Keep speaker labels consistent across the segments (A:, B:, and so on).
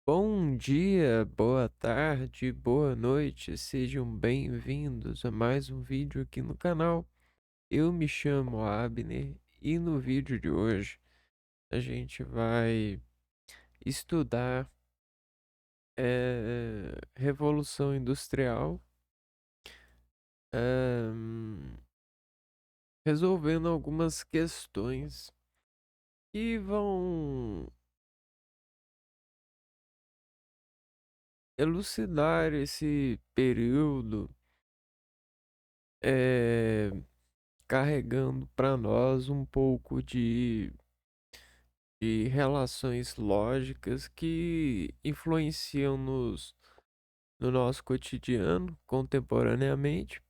A: Bom dia, boa tarde, boa noite, sejam bem-vindos a mais um vídeo aqui no canal. Eu me chamo Abner e no vídeo de hoje a gente vai estudar Revolução Industrial, ehm, resolvendo algumas questões que vão elucidar esse período, eh, carregando para nós um pouco de relações lógicas que influenciam no nosso cotidiano contemporaneamente,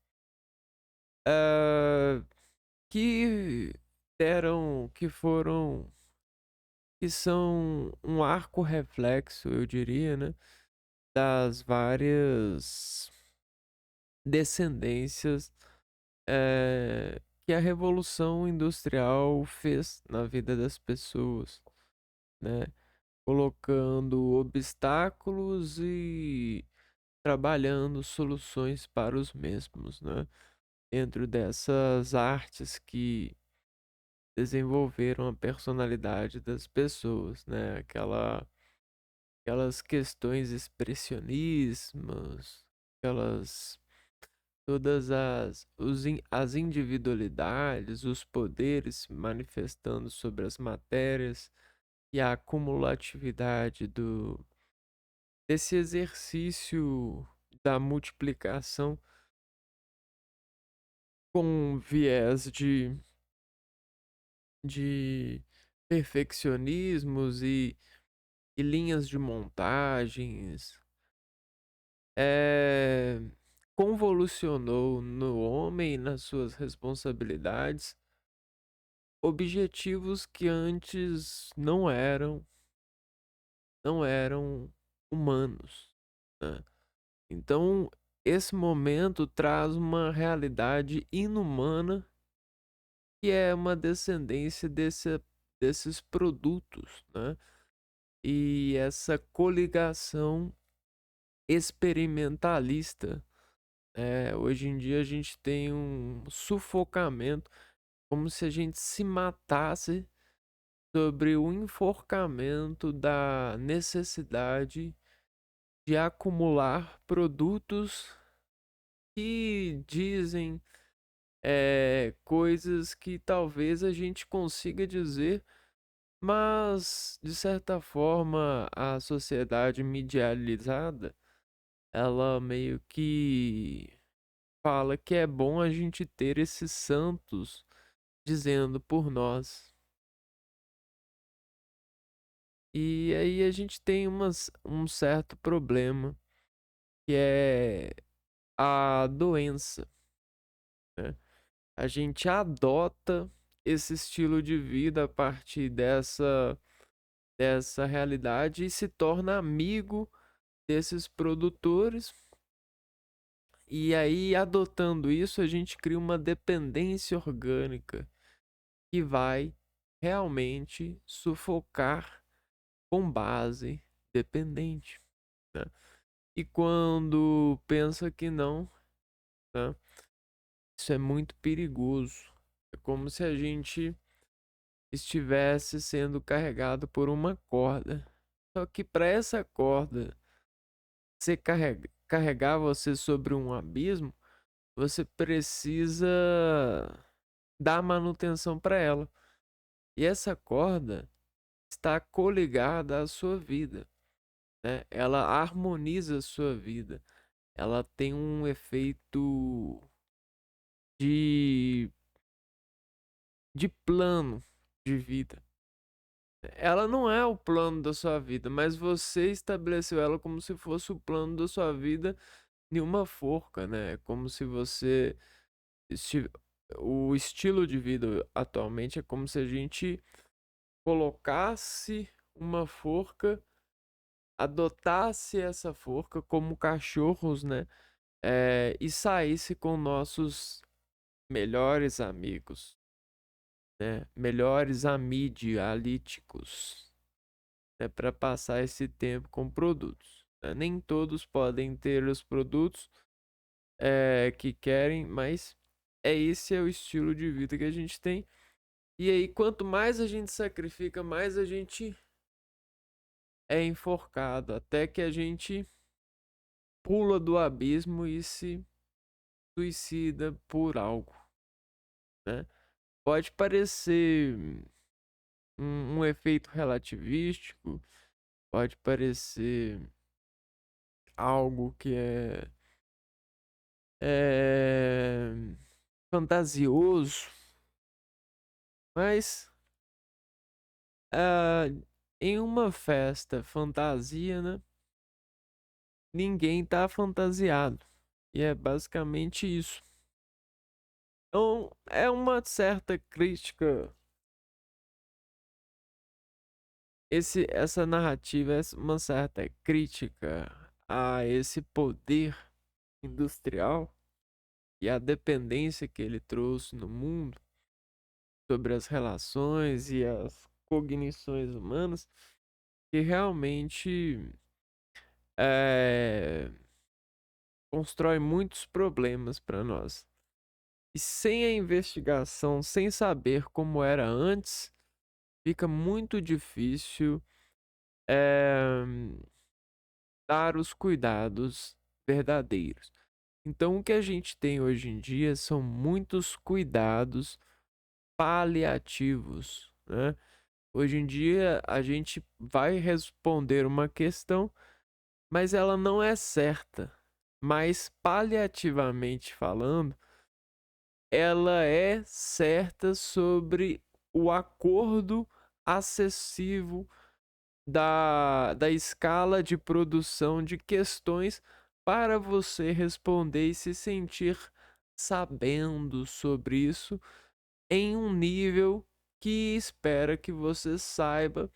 A: ah, que que são um arco reflexo, eu diria, né, das várias descendências, que a Revolução Industrial fez na vida das pessoas, né? Colocando obstáculos e trabalhando soluções para os mesmos, né? Dentro dessas artes que desenvolveram a personalidade das pessoas, né? Aquelas questões expressionismos, aquelas todas as individualidades, os poderes se manifestando sobre as matérias e a acumulatividade desse exercício da multiplicação com viés de perfeccionismos e linhas de montagens, é, convolucionou no homem e nas suas responsabilidades objetivos que antes não eram humanos, né? Então, esse momento traz uma realidade inumana que é uma descendência desses produtos, né? E essa coligação experimentalista. Hoje em dia a gente tem um sufocamento, como se a gente se matasse sobre o enforcamento da necessidade de acumular produtos que dizem coisas que talvez a gente consiga dizer, mas de certa forma a sociedade medializada, ela meio que fala que é bom a gente ter esses santos dizendo por nós. E aí a gente tem um certo problema, que é a doença, né? A gente adota esse estilo de vida a partir dessa realidade e se torna amigo desses produtores. E aí, adotando isso, a gente cria uma dependência orgânica que vai realmente sufocar com base dependente, né? E quando pensa que não, né, isso é muito perigoso. É como se a gente estivesse sendo carregado por uma corda. Só que para essa corda você carregar você sobre um abismo, você precisa dar manutenção para ela. E essa corda está coligada à sua vida, né? Ela harmoniza a sua vida. Ela tem um efeito de, de plano de vida. Ela não é o plano da sua vida, mas você estabeleceu ela como se fosse o plano da sua vida em uma forca, né? É como se você. esti- O estilo de vida atualmente é como se a gente colocasse uma forca, adotasse essa forca como cachorros, né? E saísse com nossos melhores amigos, né? Melhores amídialíticos. né, para passar esse tempo com produtos, né? Nem todos podem ter os produtos que querem, mas esse é o estilo de vida que a gente tem. E aí, quanto mais a gente sacrifica, mais a gente é enforcado, até que a gente pula do abismo e se suicida por algo, né? Pode parecer um efeito relativístico, pode parecer algo que é fantasioso, mas ah, em uma festa fantasia, né? Ninguém tá fantasiado. E é basicamente isso. Então, é uma certa crítica. Essa narrativa é uma certa crítica a esse poder industrial e a dependência que ele trouxe no mundo sobre as relações e as cognições humanas, que realmente é, constrói muitos problemas para nós. E sem a investigação, sem saber como era antes, fica muito difícil é, dar os cuidados verdadeiros. Então, o que a gente tem hoje em dia são muitos cuidados paliativos, né? Hoje em dia, a gente vai responder uma questão, mas ela não é certa. Mas, paliativamente falando, ela é certa sobre o acordo acessível da escala de produção de questões para você responder e se sentir sabendo sobre isso em um nível que espera que você saiba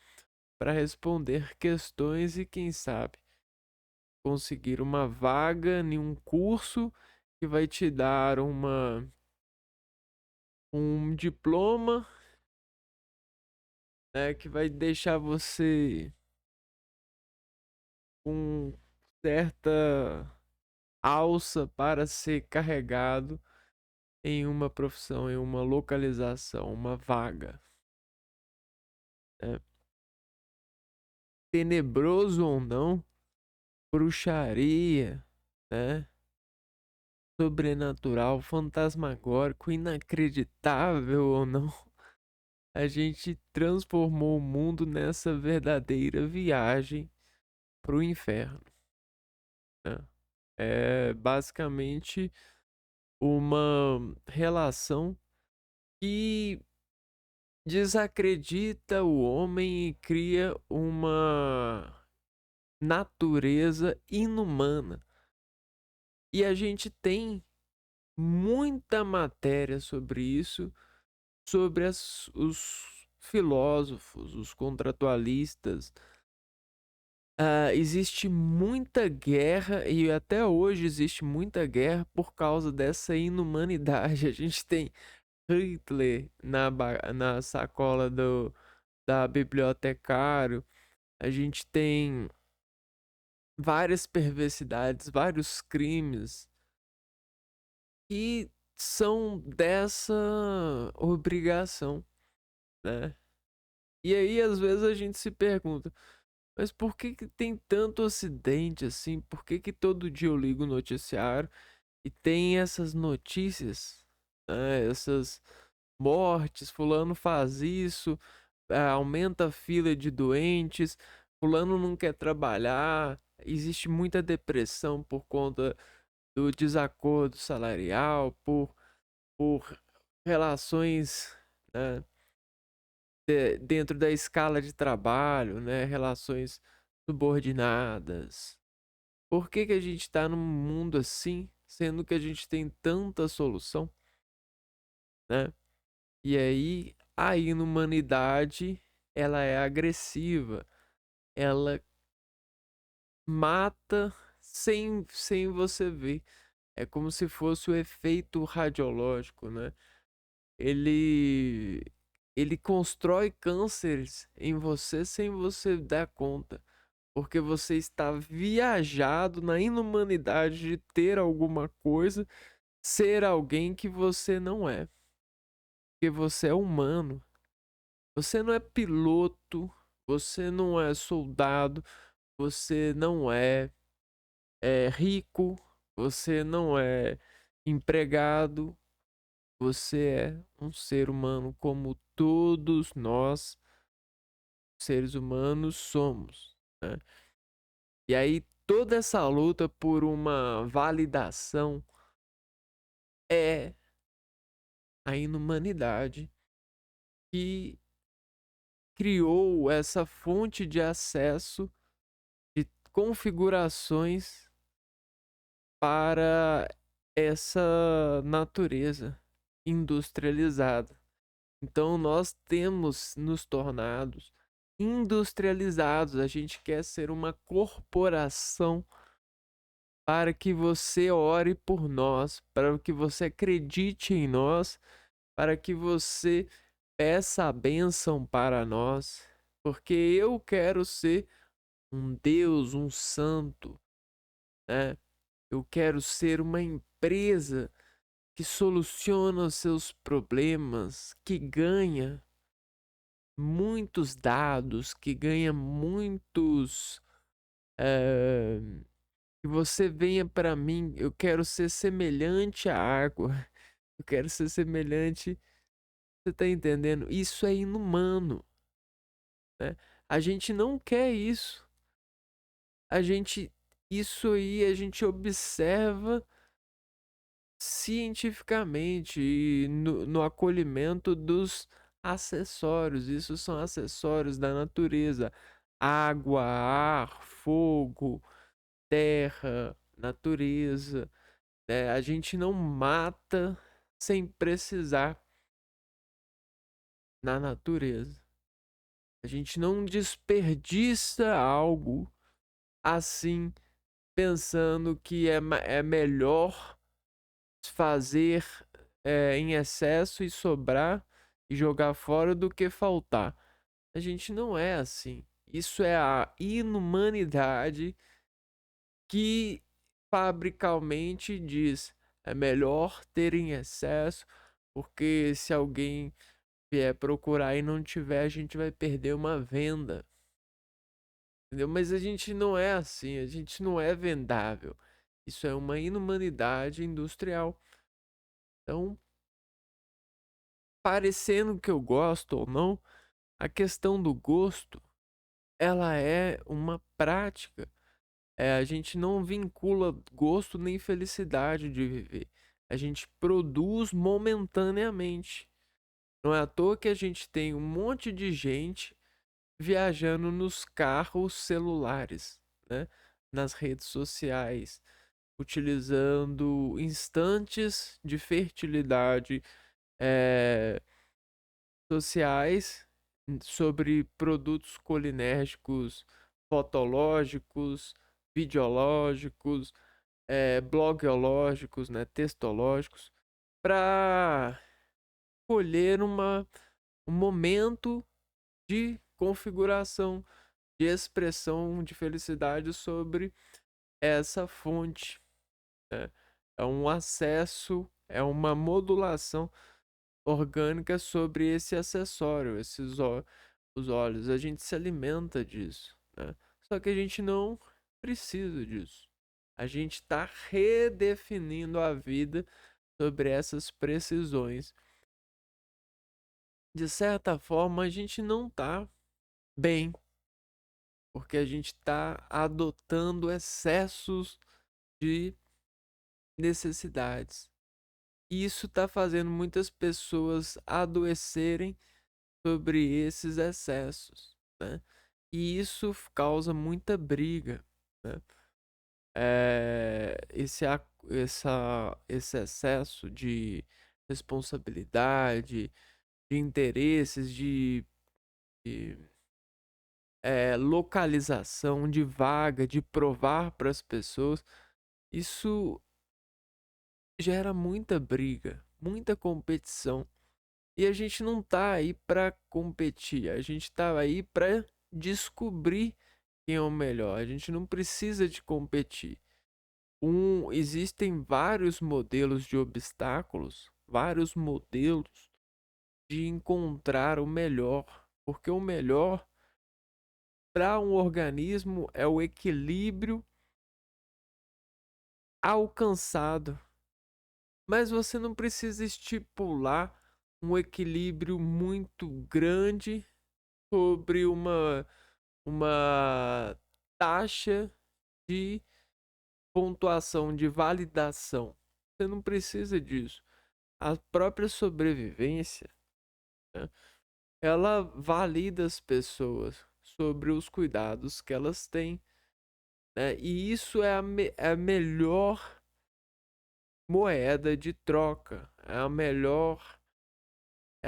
A: para responder questões e, quem sabe, conseguir uma vaga em um curso que vai te dar um diploma, né, que vai deixar você com certa alça para ser carregado em uma profissão, em uma localização, uma vaga, né? Tenebroso ou não, bruxaria, né? Sobrenatural, fantasmagórico, inacreditável ou não, a gente transformou o mundo nessa verdadeira viagem pro inferno, né? É basicamente uma relação que desacredita o homem e cria uma natureza inumana. E a gente tem muita matéria sobre isso, sobre os filósofos, os contratualistas. Existe muita guerra e até hoje existe muita guerra por causa dessa inumanidade. A gente tem Hitler na sacola da bibliotecário. A gente tem várias perversidades, vários crimes que são dessa obrigação, né? E aí, às vezes, a gente se pergunta, mas por que que tem tanto acidente assim? Por que que todo dia eu ligo o noticiário e tem essas notícias, né? Essas mortes, fulano faz isso, aumenta a fila de doentes, fulano não quer trabalhar, existe muita depressão por conta do desacordo salarial, por relações, né, dentro da escala de trabalho, né, relações subordinadas. Por que que a gente está num mundo assim, sendo que a gente tem tanta solução, né? E aí a inumanidade, ela é agressiva, ela mata sem você ver. É como se fosse o efeito radiológico, né? Ele ele constrói cânceres em você sem você dar conta. Porque você está viajado na inumanidade de ter alguma coisa, ser alguém que você não é. Porque você é humano. Você não é piloto, você não é soldado, você não é rico, você não é empregado, você é um ser humano como todos nós, seres humanos, somos, né? E aí toda essa luta por uma validação é a inumanidade que criou essa fonte de acesso de configurações para essa natureza industrializada. Então nós temos nos tornado industrializados. A gente quer ser uma corporação para que você ore por nós, para que você acredite em nós, para que você peça a bênção para nós, porque eu quero ser um Deus, um santo, né? Eu quero ser uma empresa que soluciona os seus problemas, que ganha muitos dados, que ganha muitos. Que você venha para mim, eu quero ser semelhante à água, eu quero ser semelhante. Você tá entendendo? Isso é inumano, né? A gente não quer isso. A gente. Isso aí a gente observa cientificamente e no acolhimento dos acessórios. Isso são acessórios da natureza: água, ar, fogo, terra, natureza, né? A gente não mata sem precisar na natureza. A gente não desperdiça algo assim, pensando que é melhor fazer em excesso e sobrar e jogar fora do que faltar. A gente não é assim. Isso é a inumanidade que fabricalmente diz: é melhor ter em excesso, porque se alguém vier procurar e não tiver, a gente vai perder uma venda. Entendeu? Mas a gente não é assim, a gente não é vendável. Isso é uma inumanidade industrial. Então, parecendo que eu gosto ou não, a questão do gosto, ela é uma prática. A gente não vincula gosto nem felicidade de viver. A gente produz momentaneamente. Não é à toa que a gente tem um monte de gente viajando nos carros celulares, né? Nas redes sociais, utilizando instantes de fertilidade sociais sobre produtos colinérgicos, fotológicos, videológicos, blogiológicos, né, textológicos, para colher um momento de configuração, de expressão de felicidade sobre essa fonte, né? É um acesso, é uma modulação orgânica sobre esse acessório, os óleos. A gente se alimenta disso, né? Só que a gente não precisa disso. A gente está redefinindo a vida sobre essas precisões. De certa forma, a gente não está bem, porque a gente está adotando excessos de necessidades. E isso está fazendo muitas pessoas adoecerem sobre esses excessos, né? E isso causa muita briga, né? Esse excesso de responsabilidade, de interesses, de localização, de vaga, de provar para as pessoas, isso gera muita briga, muita competição. E a gente não tá aí para competir, a gente tá aí para descobrir quem é o melhor. A gente não precisa de competir. Existem vários modelos de obstáculos, vários modelos de encontrar o melhor, porque o melhor para um organismo é o equilíbrio alcançado. Mas você não precisa estipular um equilíbrio muito grande sobre uma taxa de pontuação, de validação. Você não precisa disso. A própria sobrevivência, né, ela valida as pessoas sobre os cuidados que elas têm, né? E isso é a melhor moeda de troca, é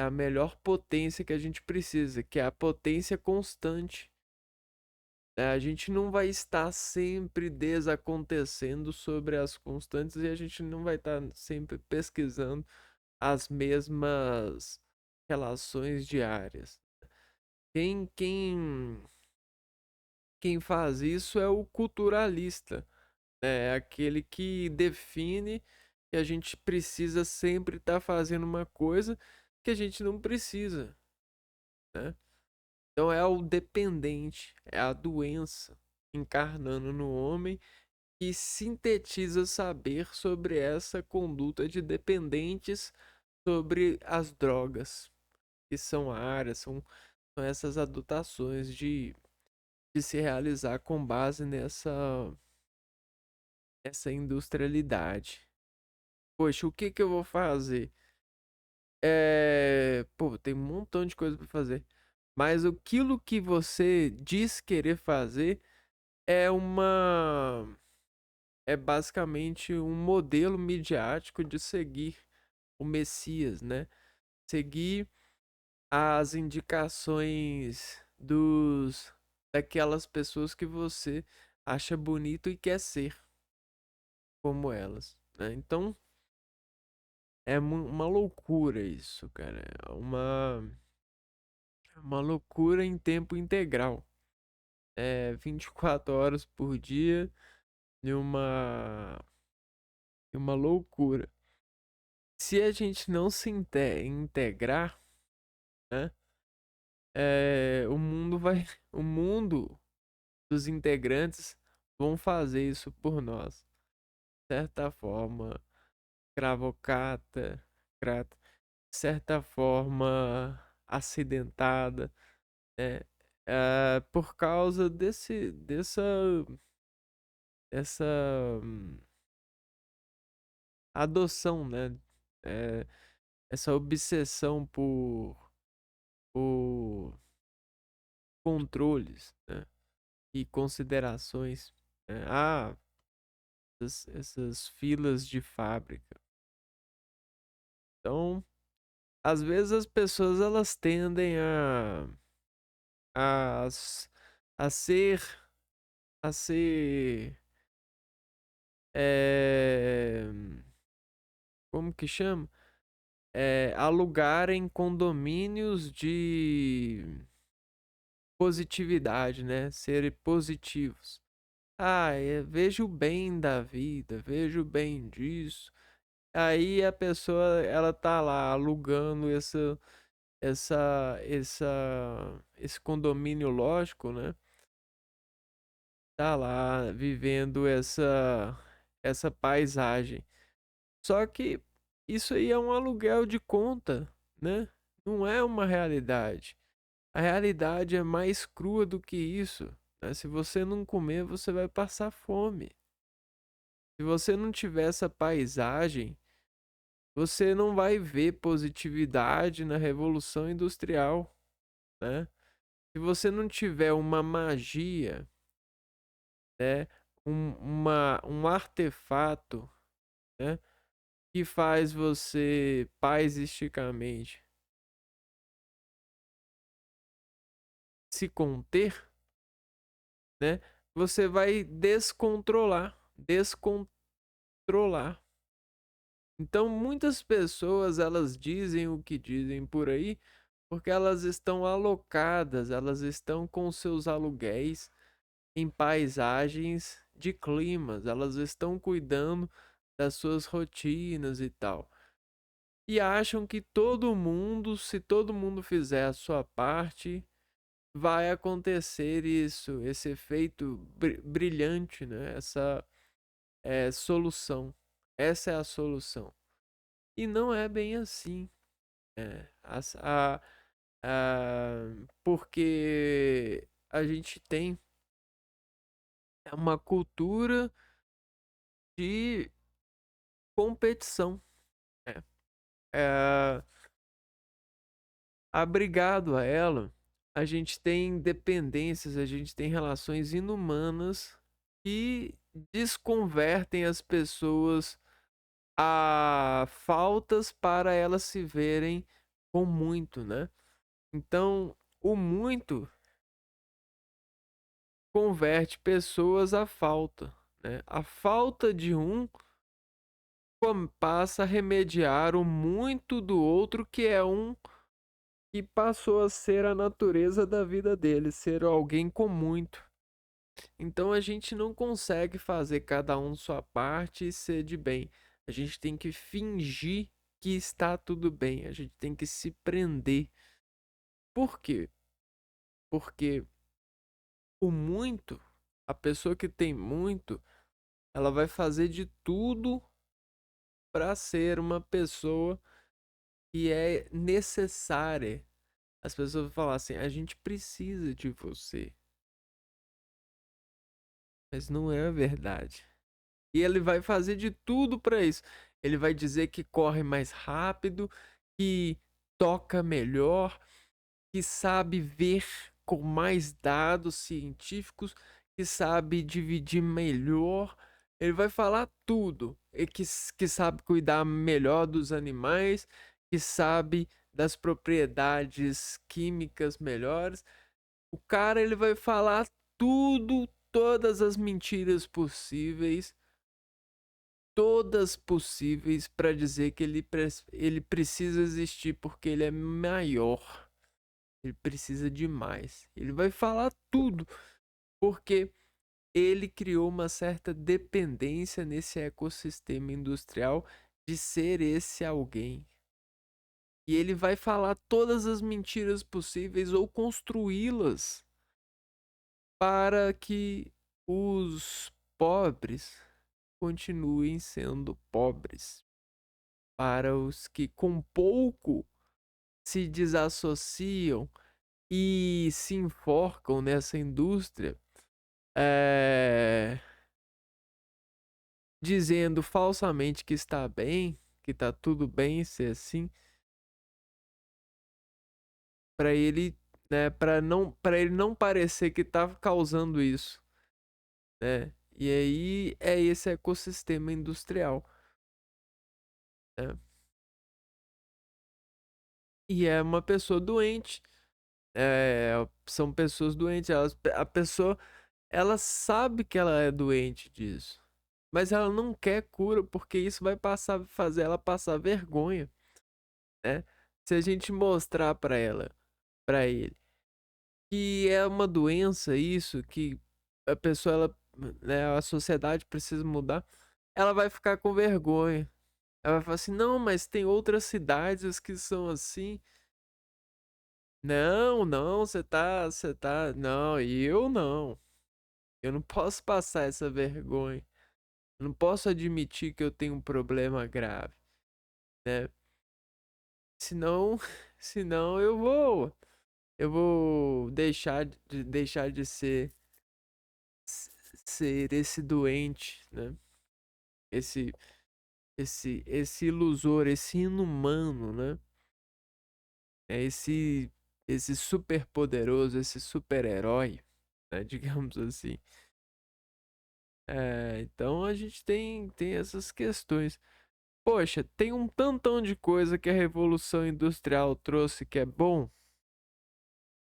A: a melhor potência que a gente precisa, que é a potência constante. A gente não vai estar sempre desacontecendo sobre as constantes e a gente não vai estar sempre pesquisando as mesmas relações diárias. Quem, quem, quem faz isso é o culturalista, né? É aquele que define que a gente precisa sempre estar fazendo uma coisa que a gente não precisa, né? Então é o dependente, é a doença encarnando no homem que sintetiza saber sobre essa conduta de dependentes sobre as drogas, que são áreas, são essas adotações de se realizar com base essa industrialidade. Poxa, o que que eu vou fazer? Pô, tem um montão de coisa para fazer. Mas aquilo que você diz querer fazer é é basicamente um modelo midiático de seguir o Messias, né? Seguir as indicações dos daquelas pessoas que você acha bonito e quer ser como elas, né? Então é uma loucura isso, cara. Uma loucura em tempo integral. 24 horas por dia e uma loucura. Se a gente não se integrar, né? O mundo vai. O mundo dos integrantes vão fazer isso por nós. De certa forma, cravocata, crata, de certa forma acidentada, né? Por causa dessa adoção, né? É, essa obsessão por controles, né? E considerações, né? Essas filas de fábrica. Então, às vezes as pessoas elas tendem a, s- a ser, a ser, é, como que chama? Alugarem condomínios de positividade, né? Serem positivos. Vejo o bem da vida, vejo o bem disso. Aí a pessoa, ela tá lá alugando esse condomínio lógico, né? Tá lá vivendo essa paisagem. Só que isso aí é um aluguel de conta, né? Não é uma realidade. A realidade é mais crua do que isso, né? Se você não comer, você vai passar fome. Se você não tiver essa paisagem, você não vai ver positividade na Revolução Industrial, né? Se você não tiver uma magia, né? Um artefato, né? Que faz você paisisticamente se conter, né? Você vai descontrolar. Então, muitas pessoas elas dizem o que dizem por aí porque elas estão alocadas, elas estão com seus aluguéis em paisagens de climas, elas estão cuidando das suas rotinas e tal. E acham que todo mundo, se todo mundo fizer a sua parte, vai acontecer isso, esse efeito brilhante, né? Essa solução. Essa é a solução. E não é bem assim. É, porque a gente tem uma cultura de competição. É, é, abrigado a ela, a gente tem dependências, a gente tem relações inumanas que desconvertem as pessoas a faltas para elas se verem com muito, né? Então, o muito converte pessoas à falta, né? A falta de um passa a remediar o muito do outro, que é um que passou a ser a natureza da vida dele, ser alguém com muito. Então a gente não consegue fazer cada um sua parte e ser de bem. A gente tem que fingir que está tudo bem. A gente tem que se prender. Por quê? Porque o muito, a pessoa que tem muito, ela vai fazer de tudo para ser uma pessoa que é necessária. As pessoas vão falar assim: a gente precisa de você. Mas não é a verdade. E ele vai fazer de tudo para isso. Ele vai dizer que corre mais rápido, que toca melhor, que sabe ver com mais dados científicos, que sabe dividir melhor. Ele vai falar tudo. E que sabe cuidar melhor dos animais, que sabe das propriedades químicas melhores. O cara ele vai falar tudo, todas as mentiras possíveis, todas possíveis para dizer que ele precisa existir porque ele é maior. Ele precisa de mais. Ele vai falar tudo porque ele criou uma certa dependência nesse ecossistema industrial de ser esse alguém. E ele vai falar todas as mentiras possíveis ou construí-las para que os pobres continuem sendo pobres. Para os que com pouco se desassociam e se enforcam nessa indústria, é, dizendo falsamente que está bem, que está tudo bem ser assim, para ele, né, para ele não parecer que está causando isso, né? E aí é esse ecossistema industrial, né? E é uma pessoa doente, são pessoas doentes, a pessoa ela sabe que ela é doente disso, mas ela não quer cura porque isso vai fazer ela passar vergonha, né? Se a gente mostrar para ela, para ele, que é uma doença isso, que a pessoa, ela, né, a sociedade precisa mudar, ela vai ficar com vergonha. Ela vai falar assim: "Não, mas tem outras cidades que são assim". Não, não, não, eu não. Eu não posso passar essa vergonha. Eu não posso admitir que eu tenho um problema grave, né? Senão, senão eu vou deixar de ser esse doente, né? Esse esse ilusor, esse inumano, né? É esse super poderoso, esse super-herói, né? Digamos assim. Então a gente tem essas questões. Poxa, tem um tantão de coisa que a Revolução Industrial trouxe que é bom.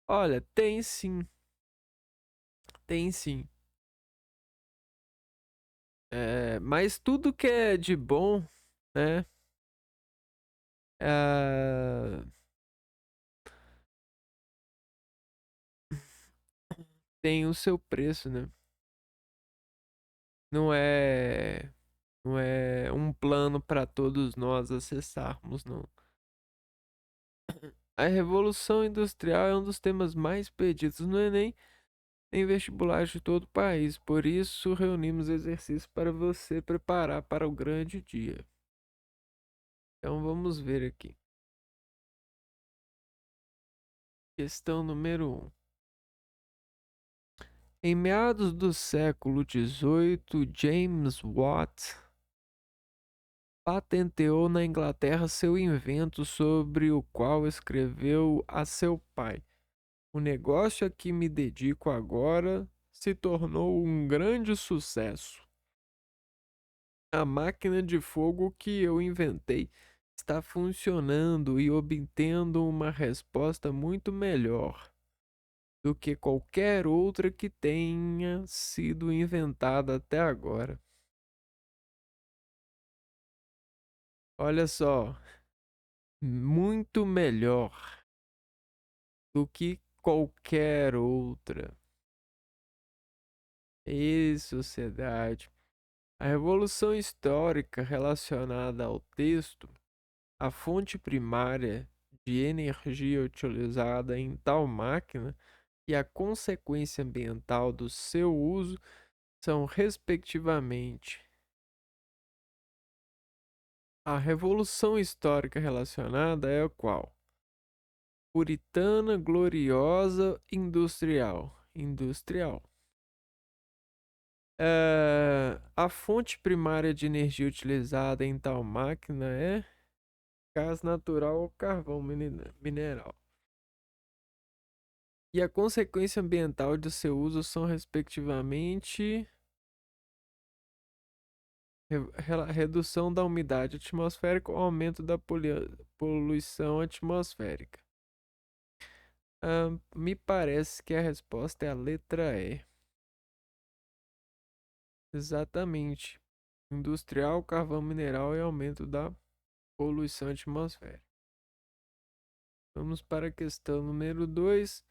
A: Olha, tem sim, tem sim. Mas tudo que é de bom, né? Ah, tem o seu preço, né? Não é, não é um plano para todos nós acessarmos, não. A Revolução Industrial é um dos temas mais pedidos no Enem em vestibulares de todo o país. Por isso, reunimos exercícios para você preparar para o grande dia. Então, vamos ver aqui. Questão número 1. Em meados do século XVIII, James Watt patenteou na Inglaterra seu invento sobre o qual escreveu a seu pai. O negócio a que me dedico agora se tornou um grande sucesso. A máquina de fogo que eu inventei está funcionando e obtendo uma resposta muito melhor do que qualquer outra que tenha sido inventada até agora. Olha só, muito melhor do que qualquer outra. E sociedade. A revolução histórica relacionada ao texto, a fonte primária de energia utilizada em tal máquina e a consequência ambiental do seu uso são, respectivamente, a revolução histórica relacionada é a qual? Puritana, gloriosa, industrial. Industrial. A fonte primária de energia utilizada em tal máquina é gás natural ou carvão mineral. E a consequência ambiental de seu uso são, respectivamente, redução da umidade atmosférica ou aumento da poluição atmosférica. Me parece que a resposta é a letra E. Exatamente. Industrial, carvão mineral e aumento da poluição atmosférica. Vamos para a questão número 2.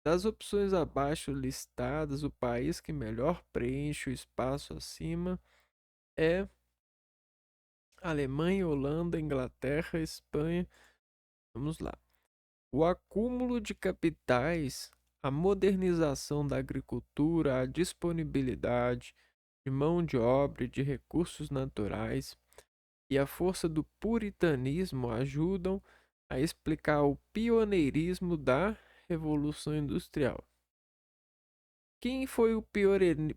A: Das opções abaixo listadas, o país que melhor preenche o espaço acima é Alemanha, Holanda, Inglaterra, Espanha. Vamos lá. O acúmulo de capitais, a modernização da agricultura, a disponibilidade de mão de obra e de recursos naturais e a força do puritanismo ajudam a explicar o pioneirismo da Revolução Industrial. Quem foi o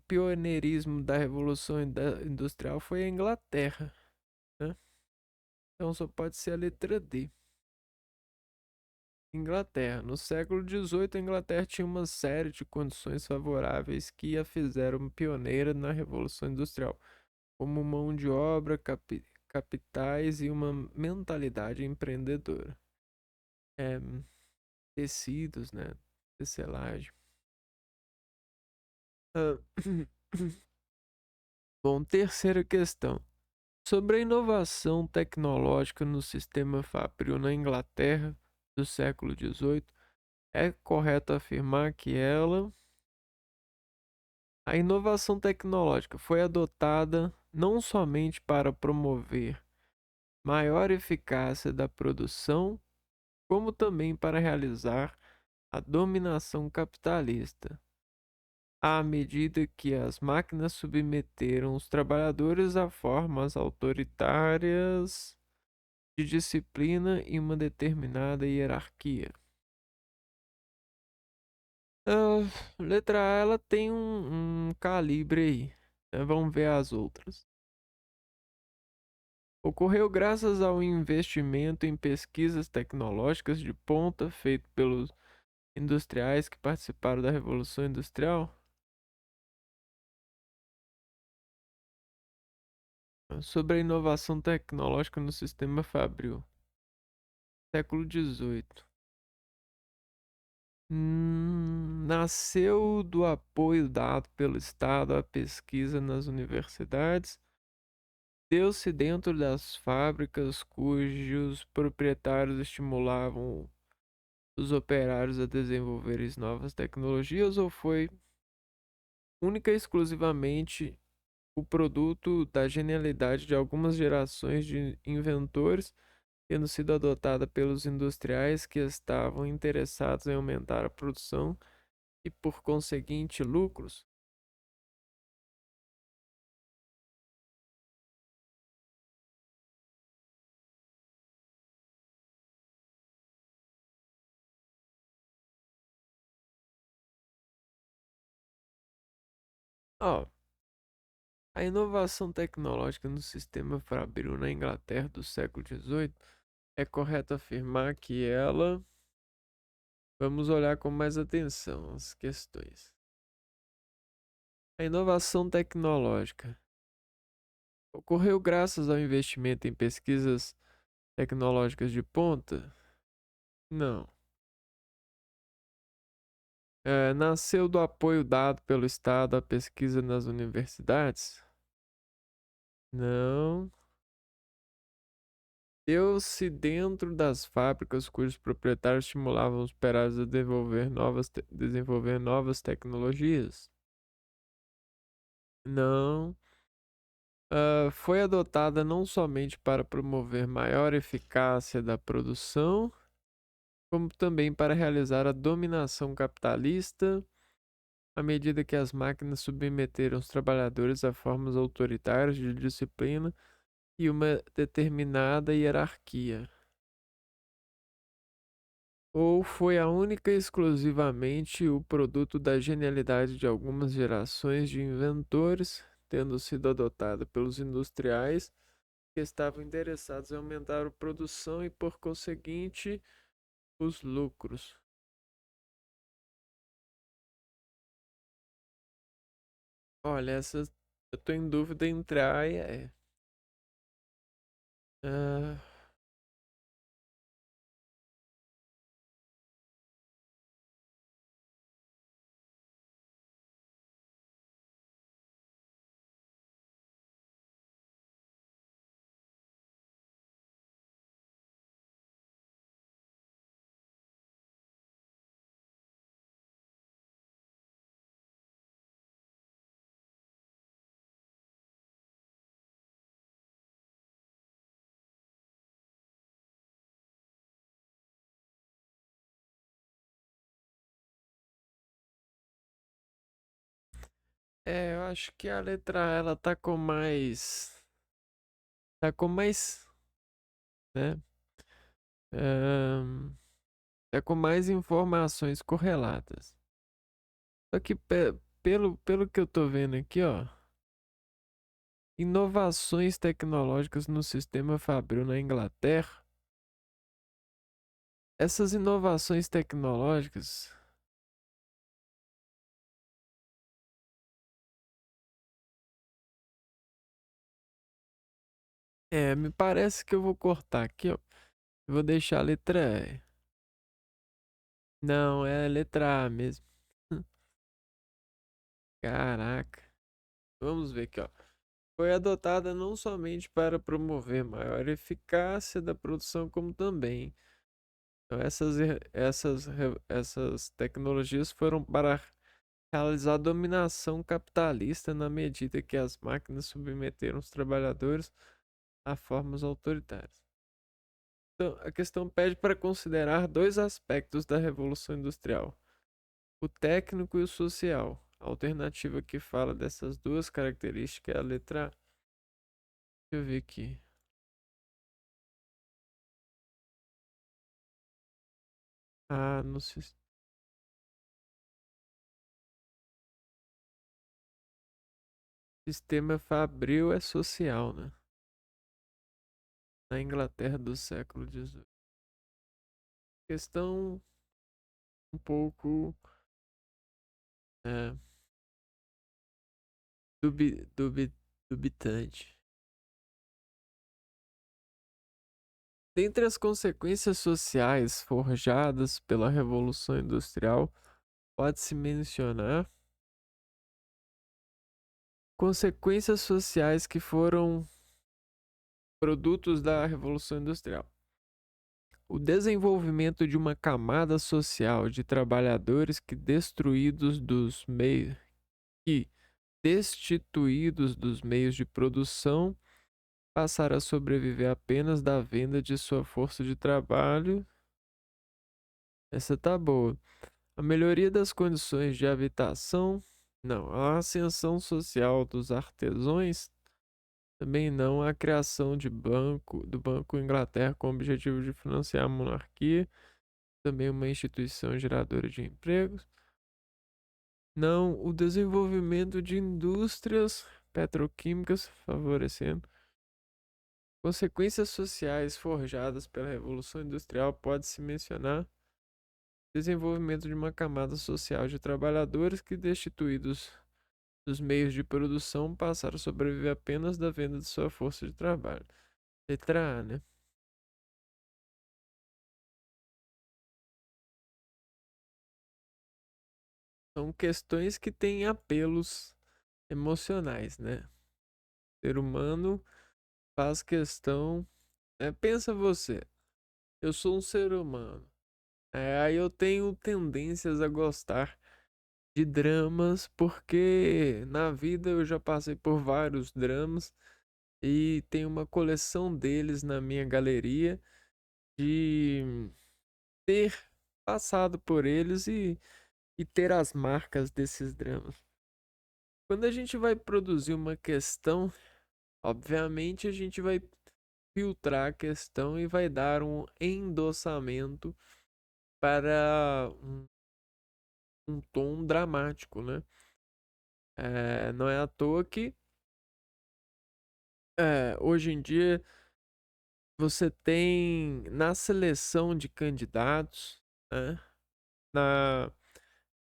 A: pioneirismo da Revolução Industrial foi a Inglaterra, né? Então só pode ser a letra D. Inglaterra. No século XVIII, a Inglaterra tinha uma série de condições favoráveis que a fizeram pioneira na Revolução Industrial, como mão de obra, capitais e uma mentalidade empreendedora. É, tecidos, né? Tecelagem. Ah, Bom, terceira questão. Sobre a inovação tecnológica no sistema fabril na Inglaterra do século XVIII, é correto afirmar que a inovação tecnológica foi adotada não somente para promover maior eficácia da produção, como também para realizar a dominação capitalista, à medida que as máquinas submeteram os trabalhadores a formas autoritárias de disciplina e uma determinada hierarquia. A letra A, ela tem um calibre aí, né? Vamos ver as outras. Ocorreu graças ao investimento em pesquisas tecnológicas de ponta feito pelos industriais que participaram da Revolução Industrial. Sobre a inovação tecnológica no sistema fabril, século XVIII. Nasceu do apoio dado pelo Estado à pesquisa nas universidades. Deu-se dentro das fábricas cujos proprietários estimulavam os operários a desenvolverem novas tecnologias ou foi única e exclusivamente o produto da genialidade de algumas gerações de inventores, tendo sido adotada pelos industriais que estavam interessados em aumentar a produção e, por conseguinte, lucros? Ó, a inovação tecnológica no sistema fabril na Inglaterra do século XVIII é correto afirmar que ela. Vamos olhar com mais atenção as questões. A inovação tecnológica ocorreu graças ao investimento em pesquisas tecnológicas de ponta? Não. Nasceu do apoio dado pelo Estado à pesquisa nas universidades? Não. Deu-se dentro das fábricas cujos proprietários estimulavam os operários a desenvolver novas tecnologias? Não. Foi adotada não somente para promover maior eficácia da produção, como também para realizar a dominação capitalista, à medida que as máquinas submeteram os trabalhadores a formas autoritárias de disciplina e uma determinada hierarquia. Ou foi a única e exclusivamente o produto da genialidade de algumas gerações de inventores, tendo sido adotada pelos industriais que estavam interessados em aumentar a produção e, por conseguinte, os lucros. Olha, essas eu tô em dúvida entre A e E. Ah, eu acho que a letra A ela tá com mais. Tá com mais. Né? ahn, tá com mais informações correlatas. Só que pelo que eu tô vendo aqui, ó. Inovações tecnológicas no sistema fabril na Inglaterra. Essas inovações tecnológicas. Me parece que eu vou cortar aqui, ó. Eu vou deixar a letra E. Não, é a letra A mesmo. Caraca. Vamos ver aqui, ó. Foi adotada não somente para promover maior eficácia da produção, como também. Então, essas tecnologias foram para realizar a dominação capitalista na medida que as máquinas submeteram os trabalhadores a formas autoritárias. Então, a questão pede para considerar dois aspectos da Revolução Industrial: o técnico e o social. A alternativa que fala dessas duas características é a letra A. Deixa eu ver aqui. Ah, no sistema fabril é social, né? Na Inglaterra do século XVIII. Questão um pouco é, dubi, dubi, dubitante. Dentre as consequências sociais forjadas pela Revolução Industrial, pode-se mencionar consequências sociais que foram produtos da Revolução Industrial. O desenvolvimento de uma camada social de trabalhadores que, destituídos dos meios de produção, passaram a sobreviver apenas da venda de sua força de trabalho. Essa tá boa. A melhoria das condições de habitação. Não. A ascensão social dos artesãos. Também não. A criação do Banco Inglaterra com o objetivo de financiar a monarquia. Também uma instituição geradora de empregos. Não. O desenvolvimento de indústrias petroquímicas favorecendo. Consequências sociais forjadas pela Revolução Industrial pode-se mencionar desenvolvimento de uma camada social de trabalhadores que, destituídos dos meios de produção, passaram a sobreviver apenas da venda de sua força de trabalho. Letra A, né? São questões que têm apelos emocionais, né? O ser humano faz questão. Pensa você, eu sou um ser humano. Aí eu tenho tendências a gostar de dramas, porque na vida eu já passei por vários dramas e tenho uma coleção deles na minha galeria de ter passado por eles e ter as marcas desses dramas. Quando a gente vai produzir uma questão, obviamente a gente vai filtrar a questão e vai dar um endossamento para um tom dramático, né? Não é à toa que hoje em dia você tem na seleção de candidatos, né,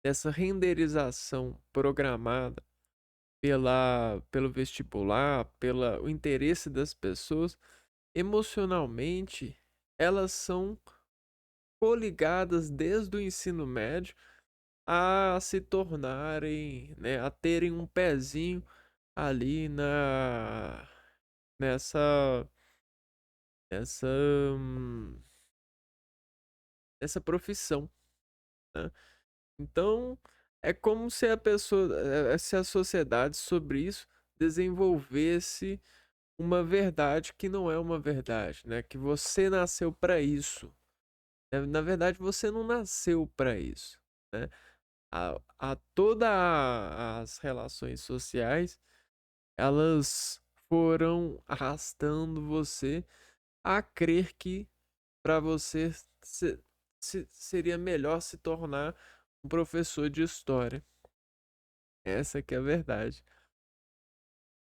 A: dessa renderização programada pelo vestibular, pelo interesse das pessoas, emocionalmente, elas são coligadas desde o ensino médio a se tornarem, né, a terem um pezinho ali nessa nessa hum, nessa profissão, né? Então, é como se se a sociedade sobre isso desenvolvesse uma verdade que não é uma verdade, né? Que você nasceu para isso. Na verdade, você não nasceu para isso, né? Todas as relações sociais, elas foram arrastando você a crer que para você seria melhor se tornar um professor de história. Essa que é a verdade.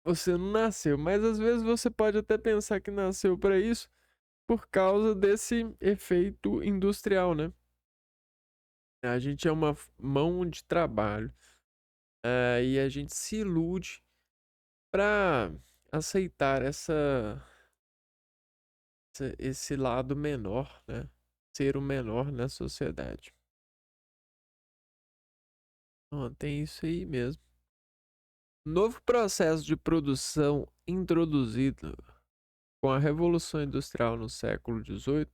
A: Você não nasceu, mas às vezes você pode até pensar que nasceu para isso por causa desse efeito industrial, né? A gente é uma mão de trabalho, e a gente se ilude para aceitar esse lado menor, né? Ser o menor na sociedade. Tem isso aí mesmo. Novo processo de produção introduzido com a Revolução Industrial no século XVIII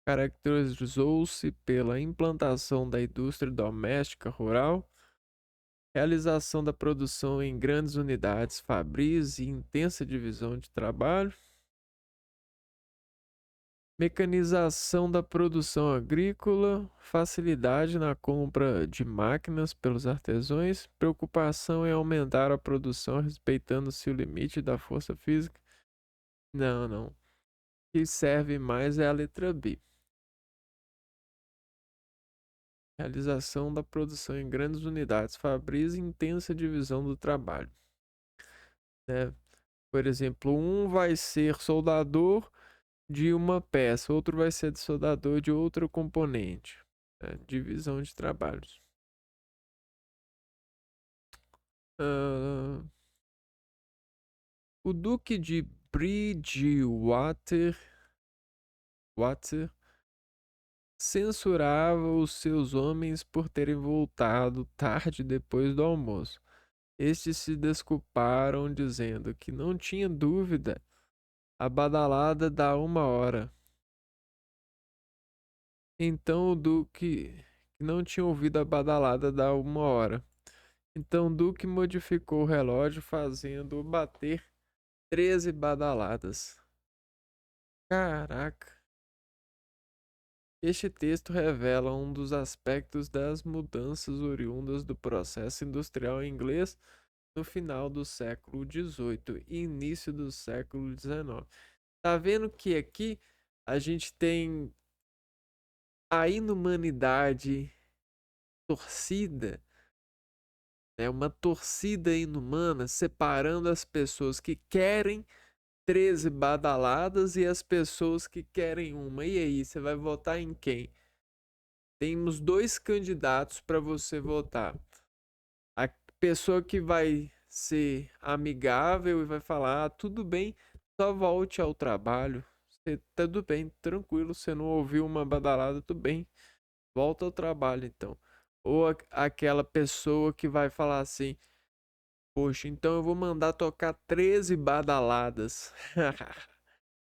A: caracterizou-se pela implantação da indústria doméstica rural, realização da produção em grandes unidades fabris e intensa divisão de trabalho, mecanização da produção agrícola, facilidade na compra de máquinas pelos artesãos, preocupação em aumentar a produção respeitando-se o limite da força física. Não, não. O que serve mais é a letra B. Realização da produção em grandes unidades fabris e intensa divisão do trabalho. Né? Por exemplo, um vai ser soldador de uma peça, outro vai ser de soldador de outro componente. Divisão de trabalhos. O Duque de Bridgewater censurava os seus homens por terem voltado tarde depois do almoço. Estes se desculparam, dizendo que não tinha dúvida A badalada dá 1 hora. Então o Duque, que não tinha ouvido a badalada da 1 hora. Então Duque modificou o relógio, fazendo bater 13 badaladas. Caraca! Este texto revela um dos aspectos das mudanças oriundas do processo industrial inglês no final do século XVIII e início do século XIX. Tá vendo que aqui a gente tem a inumanidade torcida, né? Uma torcida inumana separando as pessoas que querem 13 badaladas e as pessoas que querem uma. E aí, você vai votar em quem? Temos dois candidatos para você votar. A pessoa que vai ser amigável e vai falar: tudo bem, só volte ao trabalho. Tudo bem, tranquilo, você não ouviu uma badalada, tudo bem, volta ao trabalho então. Ou aquela pessoa que vai falar assim: poxa, então eu vou mandar tocar 13 badaladas.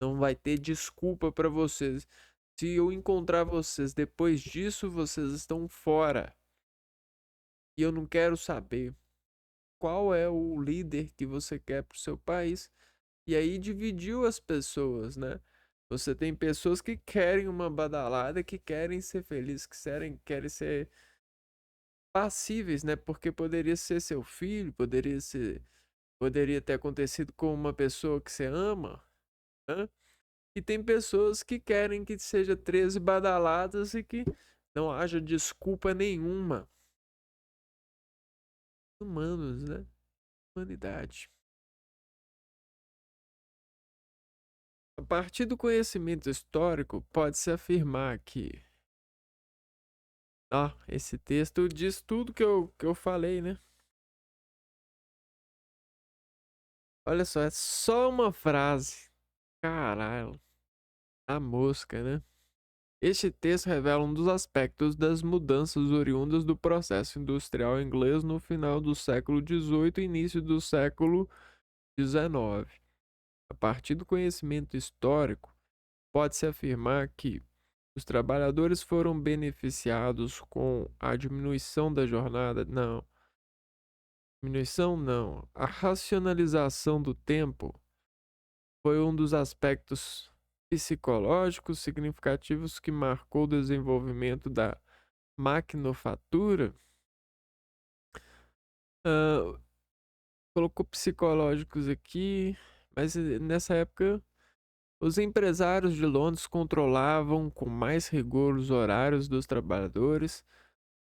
A: Não vai ter desculpa para vocês. Se eu encontrar vocês depois disso, vocês estão fora. E eu não quero saber qual é o líder que você quer para o seu país. E aí dividiu as pessoas, né? Você tem pessoas que querem uma badalada, que querem ser felizes, querem ser passíveis, né? Porque poderia ser seu filho, poderia ter acontecido com uma pessoa que você ama, né? E tem pessoas que querem que seja 13 badaladas e que não haja desculpa nenhuma. Humanos, né? Humanidade. A partir do conhecimento histórico, pode-se afirmar que. Esse texto diz tudo que eu falei, né? Olha só, é só uma frase. Caralho. A mosca, né? Este texto revela um dos aspectos das mudanças oriundas do processo industrial inglês no final do século XVIII e início do século XIX. A partir do conhecimento histórico, pode-se afirmar que os trabalhadores foram beneficiados com a diminuição da jornada? Não. Diminuição não. A racionalização do tempo foi um dos aspectos psicológicos significativos que marcou o desenvolvimento da maquinofatura. Ah, colocou psicológicos aqui, mas nessa época os empresários de Londres controlavam com mais rigor os horários dos trabalhadores,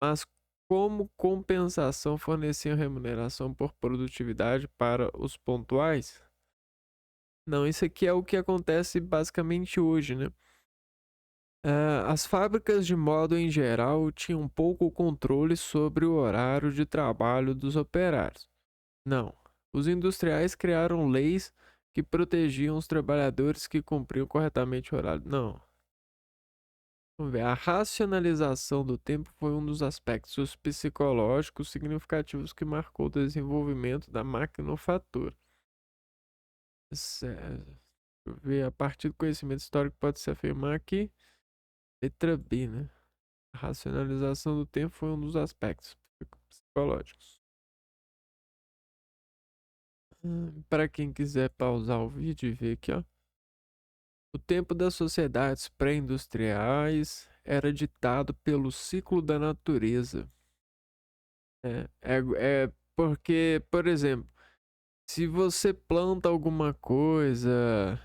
A: mas como compensação forneciam remuneração por produtividade para os pontuais. Não, isso aqui é o que acontece basicamente hoje, né? As fábricas, de modo em geral, tinham pouco controle sobre o horário de trabalho dos operários. Não. Os industriais criaram leis que protegiam os trabalhadores que cumpriam corretamente o horário. Não. Vamos ver. A racionalização do tempo foi um dos aspectos psicológicos significativos que marcou o desenvolvimento da maquinofatura. Deixa eu ver. A partir do conhecimento histórico, pode-se afirmar que. Letra B, né? A racionalização do tempo foi um dos aspectos psicológicos. Para quem quiser pausar o vídeo e ver aqui, ó. O tempo das sociedades pré-industriais era ditado pelo ciclo da natureza. É porque, por exemplo, se você planta alguma coisa,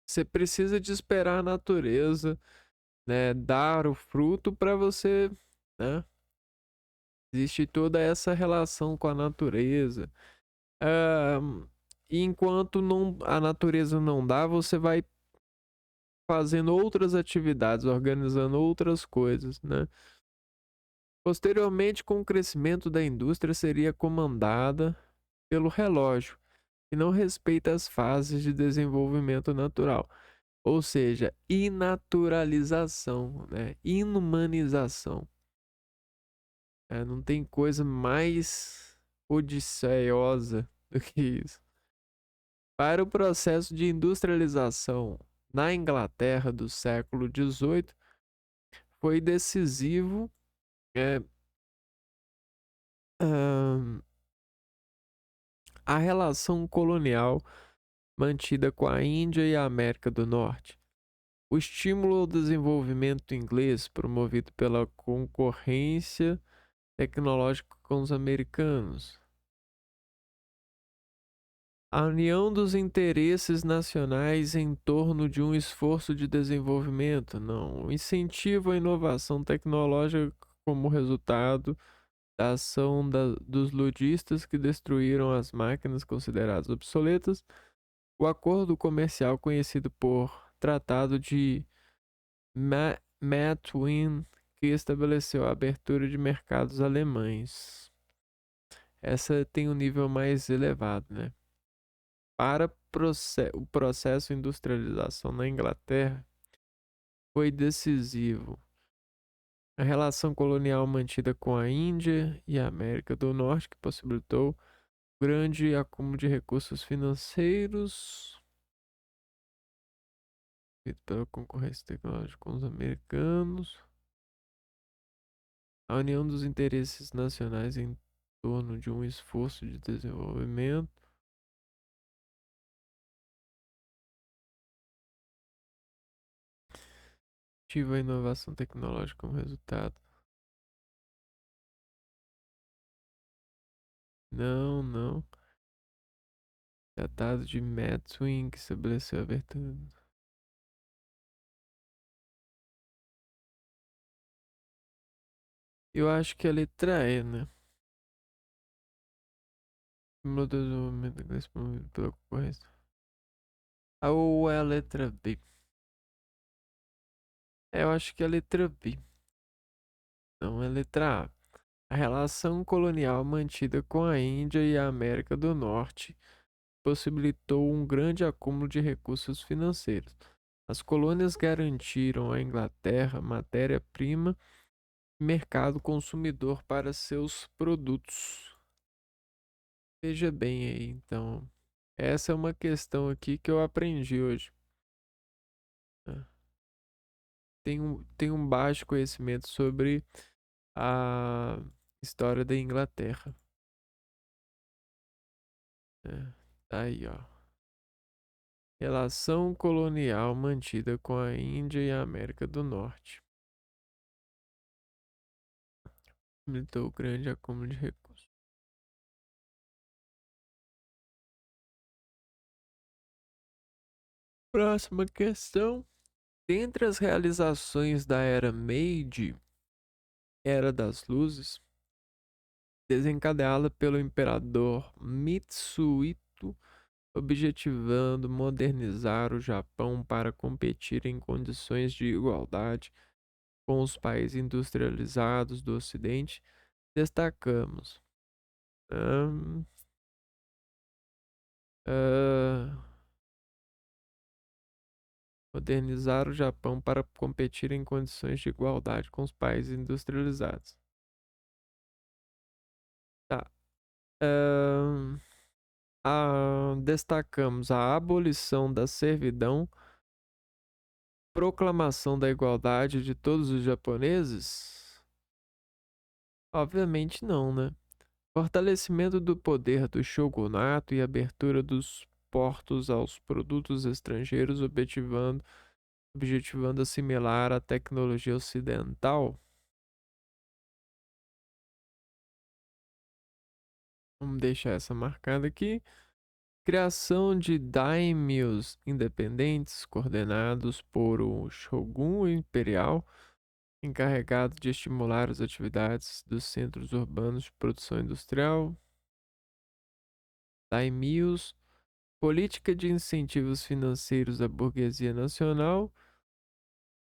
A: você precisa de esperar a natureza, né, dar o fruto para você, né? Existe toda essa relação com a natureza. Ah, e enquanto a natureza não dá, você vai fazendo outras atividades, organizando outras coisas, né? Posteriormente, com o crescimento da indústria, seria comandada pelo relógio, que não respeita as fases de desenvolvimento natural, ou seja, inaturalização, né? Inumanização. Não tem coisa mais odisseiosa do que isso. Para o processo de industrialização na Inglaterra do século XVIII, foi decisivo é, ahn, a relação colonial mantida com a Índia e a América do Norte. O estímulo ao desenvolvimento inglês, promovido pela concorrência tecnológica com os americanos. A união dos interesses nacionais em torno de um esforço de desenvolvimento, não. O incentivo à inovação tecnológica como resultado da ação dos ludistas que destruíram as máquinas consideradas obsoletas. O acordo comercial conhecido por Tratado de Methuen, que estabeleceu a abertura de mercados alemães. Essa tem um nível mais elevado, né? Para o processo de industrialização na Inglaterra, foi decisivo a relação colonial mantida com a Índia e a América do Norte, que possibilitou grande acúmulo de recursos financeiros feito pela concorrência tecnológica com os americanos. A união dos interesses nacionais em torno de um esforço de desenvolvimento. Tive a inovação tecnológica como resultado. Não, não. Tratado de Methuen, que estabeleceu a abertura. Eu acho que é a letra E, né? Estímulo do desenvolvimento inglês promovido pela concorrência. Ou é a letra B? É, eu acho que é a letra B. Não é a letra A. A relação colonial mantida com a Índia e a América do Norte possibilitou um grande acúmulo de recursos financeiros. As colônias garantiram à Inglaterra matéria-prima e mercado consumidor para seus produtos. Veja bem aí, então. Essa é uma questão aqui que eu aprendi hoje, né? Tenho um baixo conhecimento sobre a história da Inglaterra, né? Tá aí, ó. Relação colonial mantida com a Índia e a América do Norte. Limitou o grande acúmulo de recursos. Próxima questão. Dentre as realizações da Era Meiji, Era das Luzes, desencadeada pelo imperador Mitsuhito, objetivando modernizar o Japão para competir em condições de igualdade com os países industrializados do Ocidente, destacamos ahn, ah, modernizar o Japão para competir em condições de igualdade com os países industrializados. Tá. ahn, Destacamos a abolição da servidão, proclamação da igualdade de todos os japoneses? Obviamente não, né? Fortalecimento do poder do shogunato e abertura dos portos aos produtos estrangeiros, objetivando assimilar a tecnologia ocidental. Vamos deixar essa marcada aqui. Criação de daimyos independentes coordenados por um shogun imperial encarregado de estimular as atividades dos centros urbanos de produção industrial. Daimyos, política de incentivos financeiros da burguesia nacional,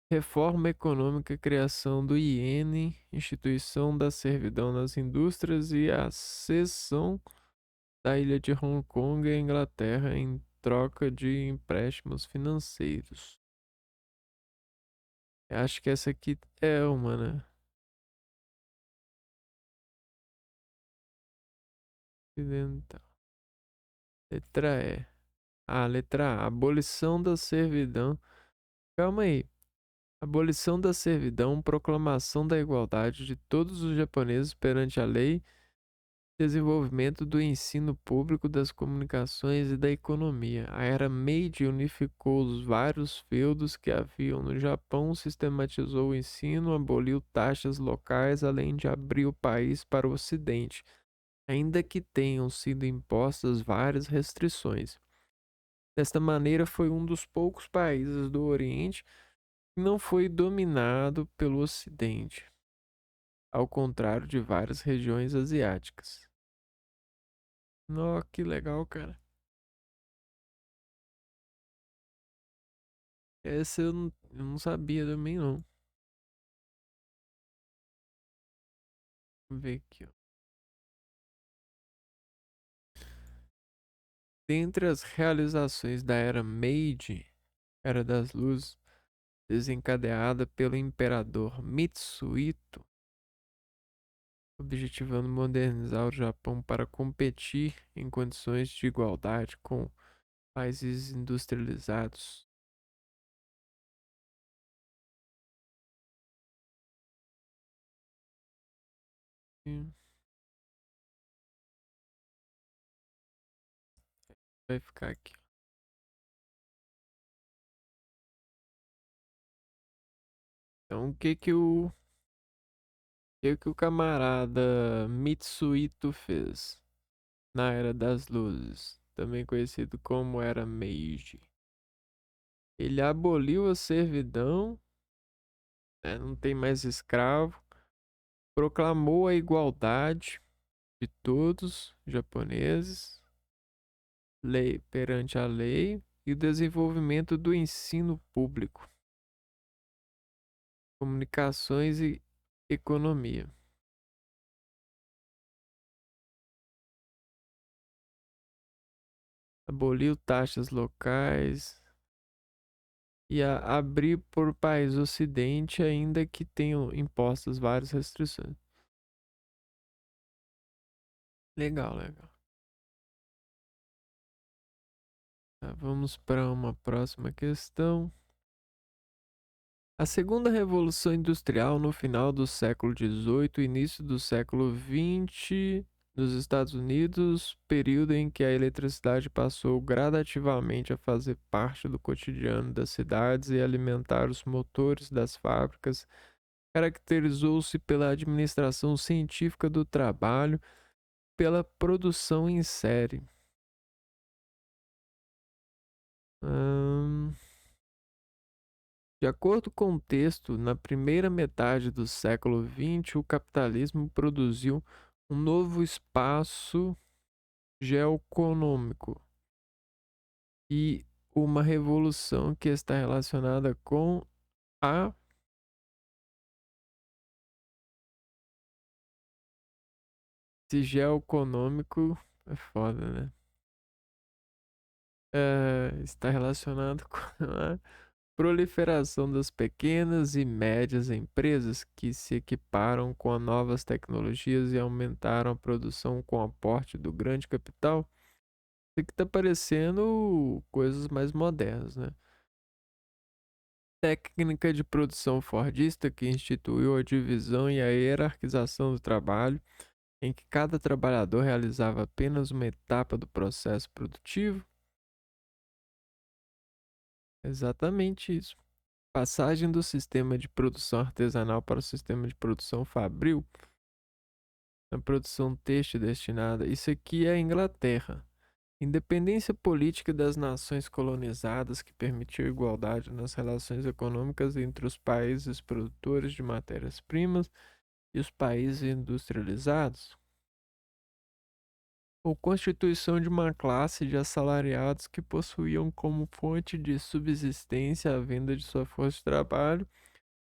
A: reforma econômica, criação do iene, instituição da servidão nas indústrias e a cessão da ilha de Hong Kong à Inglaterra em troca de empréstimos financeiros. Eu acho que essa aqui é uma, né? Ocidental. Letra E. A letra A, abolição da servidão. Calma aí. Abolição da servidão, proclamação da igualdade de todos os japoneses perante a lei, desenvolvimento do ensino público, das comunicações e da economia. A era Meiji unificou os vários feudos que haviam no Japão, sistematizou o ensino, aboliu taxas locais, além de abrir o país para o Ocidente, ainda que tenham sido impostas várias restrições. Desta maneira, foi um dos poucos países do Oriente que não foi dominado pelo Ocidente, ao contrário de várias regiões asiáticas. Nossa, que legal, cara. Essa eu não sabia também, não. Vamos ver aqui, ó. Dentre as realizações da Era Meiji, Era das Luzes, desencadeada pelo imperador Mitsuhito, objetivando modernizar o Japão para competir em condições de igualdade com países industrializados. E vai ficar aqui. Então, o que o camarada Mitsuhito fez na Era das Luzes, também conhecido como Era Meiji? Ele aboliu a servidão, né, não tem mais escravo, proclamou a igualdade de todos os japoneses, lei perante a lei e o desenvolvimento do ensino público, comunicações e economia. Aboliu taxas locais e abrir por país ocidente, ainda que tenham impostas várias restrições. Legal, legal. Tá, vamos para uma próxima questão. A segunda revolução industrial no final do século XVIII e início do século XX nos Estados Unidos, período em que a eletricidade passou gradativamente a fazer parte do cotidiano das cidades e alimentar os motores das fábricas, caracterizou-se pela administração científica do trabalho, pela produção em série. Hum, De acordo com o texto, na primeira metade do século XX, o capitalismo produziu um novo espaço geoeconômico e uma revolução que está relacionada com a esse geoeconômico é foda, né? Está relacionado com a proliferação das pequenas e médias empresas que se equiparam com as novas tecnologias e aumentaram a produção com o aporte do grande capital. Isso aqui tá parecendo coisas mais modernas, né? Técnica de produção fordista que instituiu a divisão e a hierarquização do trabalho, em que cada trabalhador realizava apenas uma etapa do processo produtivo. Exatamente isso. Passagem do sistema de produção artesanal para o sistema de produção fabril, na produção têxtil destinada. Isso aqui é a Inglaterra. Independência política das nações colonizadas que permitiu igualdade nas relações econômicas entre os países produtores de matérias-primas e os países industrializados. Ou constituição de uma classe de assalariados que possuíam como fonte de subsistência a venda de sua força de trabalho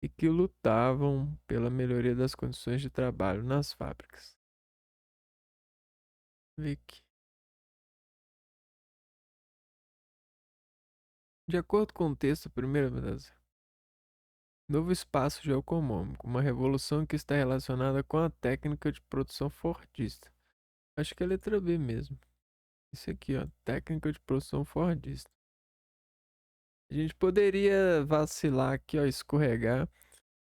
A: e que lutavam pela melhoria das condições de trabalho nas fábricas. Vic. De acordo com o texto, primeiro, novo espaço geoeconômico, uma revolução que está relacionada com a técnica de produção fordista. Acho que é a letra B mesmo. Isso aqui, ó, técnica de produção fordista. A gente poderia vacilar aqui, ó, escorregar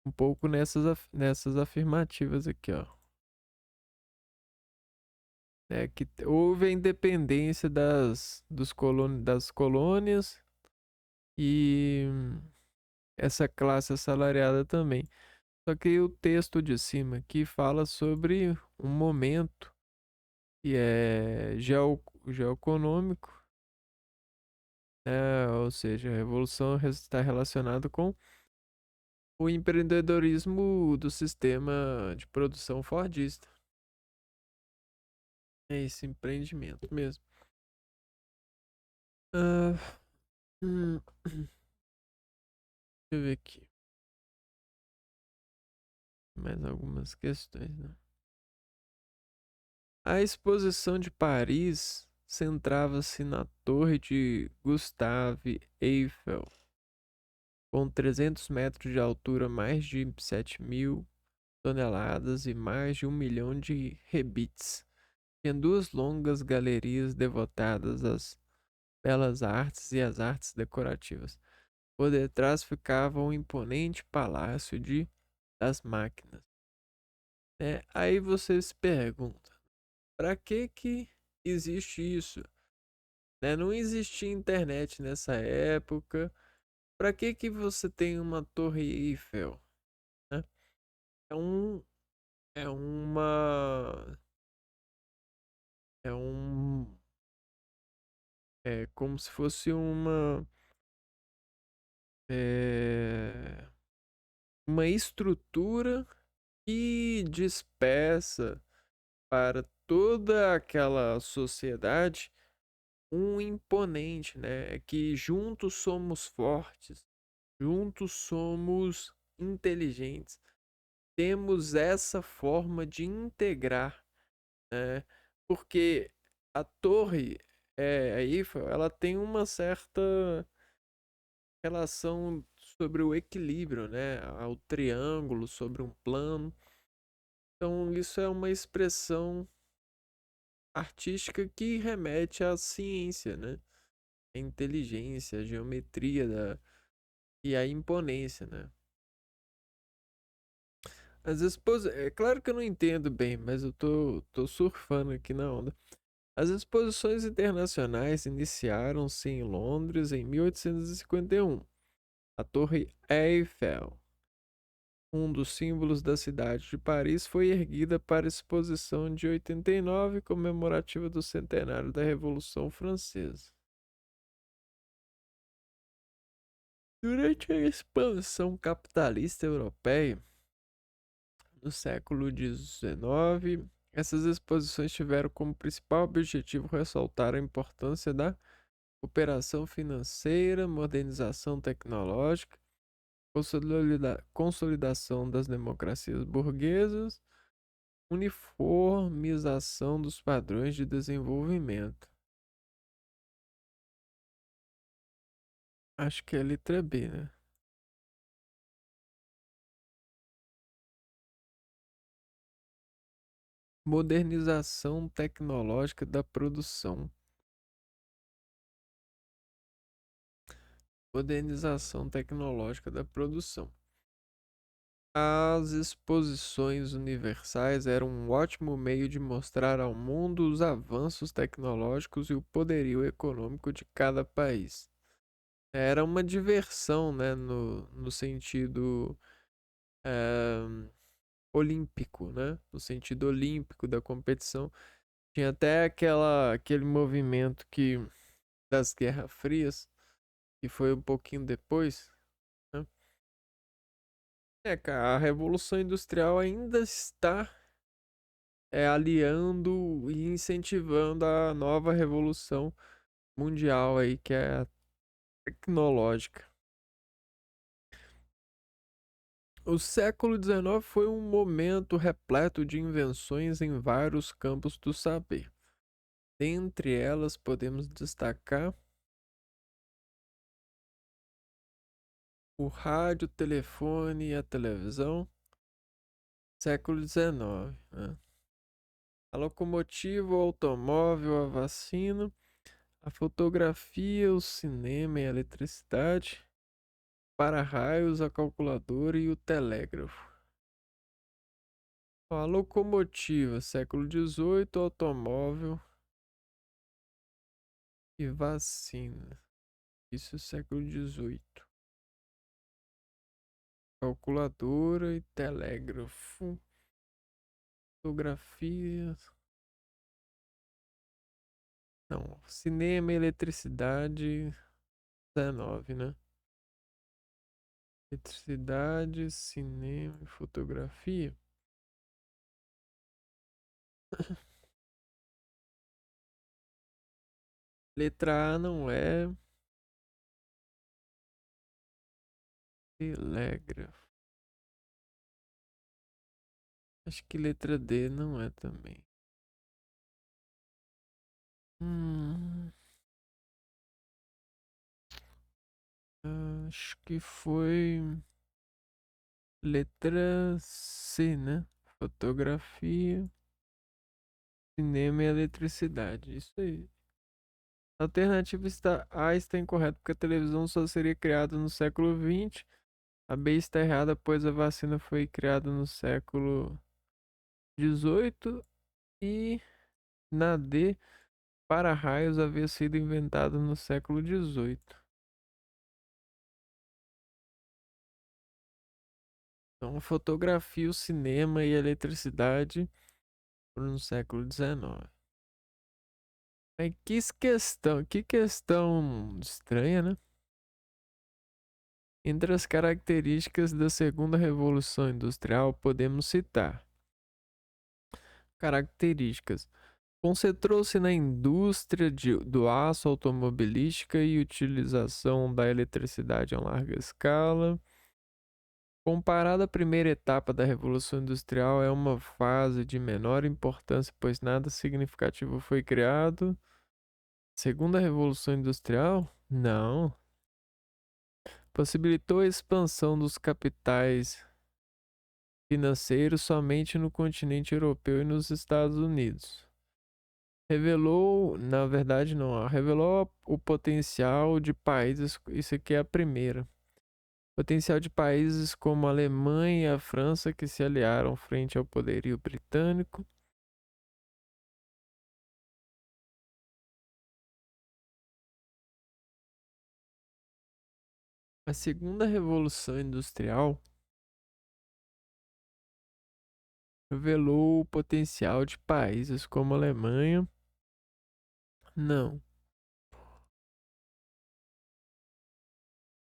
A: um pouco nessas afirmativas aqui, ó. É que houve a independência das colônias e essa classe assalariada também. Só que o texto de cima aqui fala sobre um momento que é geoeconômico, né? Ou seja, a revolução está relacionada com o empreendedorismo do sistema de produção fordista. É esse empreendimento mesmo. Ah, hum, deixa eu ver aqui. Mais algumas questões, né? A exposição de Paris centrava-se na Torre de Gustave Eiffel, com 300 metros de altura, mais de 7.000 toneladas e mais de 1 milhão de rebites. Tinha duas longas galerias devotadas às belas artes e às artes decorativas. Por detrás ficava um imponente palácio das máquinas. Aí você se pergunta, para que existe isso? Né? Não existia internet nessa época. Para que você tem uma Torre Eiffel? Né? É um, é uma, é um, é como se fosse é, uma estrutura que despeça para toda aquela sociedade um imponente, né? É que juntos somos fortes, juntos somos inteligentes. Temos essa forma de integrar, né? Porque a torre a Eiffel, ela tem uma certa relação sobre o equilíbrio, né? Ao triângulo, sobre um plano. Então, isso é uma expressão artística que remete à ciência, né? A inteligência, a geometria e a imponência, né? É claro que eu não entendo bem, mas eu tô surfando aqui na onda. As exposições internacionais iniciaram-se em Londres em 1851. A Torre Eiffel, um dos símbolos da cidade de Paris, foi erguida para a exposição de 89, comemorativa do centenário da Revolução Francesa. Durante a expansão capitalista europeia, no século XIX, essas exposições tiveram como principal objetivo ressaltar a importância da cooperação financeira, modernização tecnológica, consolidação das democracias burguesas, uniformização dos padrões de desenvolvimento. Acho que é a letra B, né? Modernização tecnológica da produção. Modernização tecnológica da produção. As exposições universais eram um ótimo meio de mostrar ao mundo os avanços tecnológicos e o poderio econômico de cada país. Era uma diversão, né, no sentido eh, olímpico, né? No sentido olímpico da competição. Tinha até aquele movimento das Guerras Frias, que foi um pouquinho depois, né? Cara, a Revolução Industrial ainda está aliando e incentivando a nova revolução mundial aí, que é a tecnológica. O século XIX foi um momento repleto de invenções em vários campos do saber. Dentre elas, podemos destacar o rádio, o telefone e a televisão. Século XIX, né? A locomotiva, o automóvel, a vacina, a fotografia, o cinema e a eletricidade, para-raios, a calculadora e o telégrafo. Ó, a locomotiva, século XVIII, automóvel e vacina. Isso é século XVIII. Calculadora e telégrafo. Fotografia. Não, cinema e eletricidade. 19, né? Eletricidade, cinema e fotografia. Letra A não é. Telégrafo. Acho que letra D não é também. Hum, acho que foi letra C, né? Fotografia, cinema e eletricidade. Isso aí. A alternativa A está incorreta, porque a televisão só seria criada no século XX. A B está errada, pois a vacina foi criada no século XVIII. E na D, para-raios havia sido inventado no século XVIII. Então, a fotografia, o cinema e a eletricidade foram no século XIX. Aí, que questão estranha, né? Entre as características da segunda revolução industrial, podemos citar características. Concentrou-se na indústria do aço automobilística e utilização da eletricidade em larga escala. Comparada à primeira etapa da Revolução Industrial, é uma fase de menor importância, pois nada significativo foi criado. Segunda Revolução Industrial? Não. Possibilitou a expansão dos capitais financeiros somente no continente europeu e nos Estados Unidos. Revelou, na verdade não, revelou o potencial de países, isso aqui é a primeira. Potencial de países como a Alemanha e a França que se aliaram frente ao poderio britânico. A segunda revolução industrial revelou o potencial de países como a Alemanha. Não.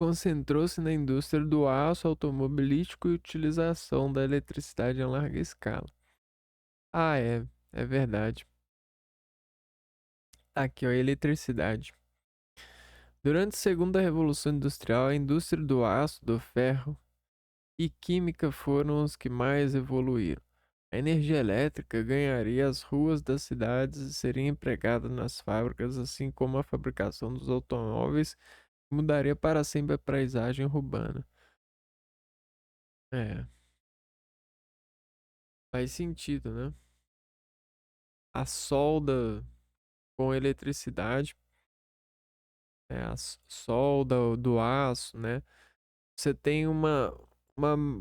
A: Concentrou-se na indústria do aço automobilístico e utilização da eletricidade em larga escala. Ah, é verdade. Tá aqui, ó, eletricidade. Durante a Segunda Revolução Industrial, a indústria do aço, do ferro e química foram os que mais evoluíram. A energia elétrica ganharia as ruas das cidades e seria empregada nas fábricas, assim como a fabricação dos automóveis mudaria para sempre a paisagem urbana. É, faz sentido, né? A solda com eletricidade, a solda do aço, né? Você tem uma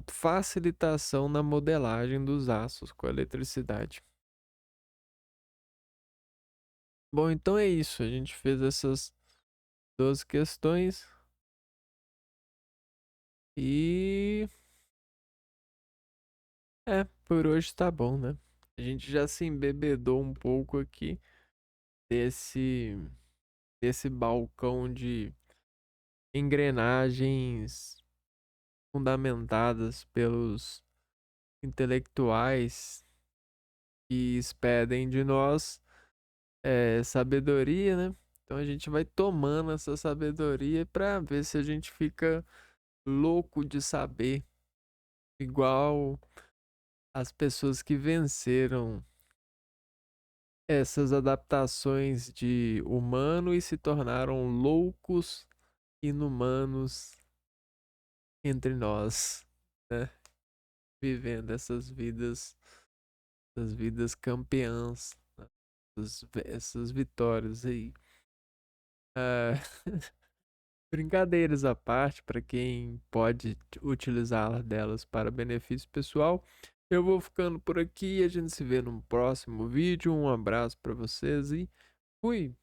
A: facilitação na modelagem dos aços com a eletricidade. Bom, então é isso. A gente fez essas 12 questões e por hoje tá bom, né? A gente já se embebedou um pouco aqui desse desse balcão de engrenagens fundamentadas pelos intelectuais que pedem de nós sabedoria, né? Então a gente vai tomando essa sabedoria para ver se a gente fica louco de saber, igual as pessoas que venceram essas adaptações de humano e se tornaram loucos inumanos entre nós, né? Vivendo essas vidas das vidas campeãs, né? Essas vitórias aí. Ah, brincadeiras à parte, para quem pode utilizar delas para benefício pessoal. Eu vou ficando por aqui e a gente se vê no próximo vídeo. Um abraço para vocês e fui!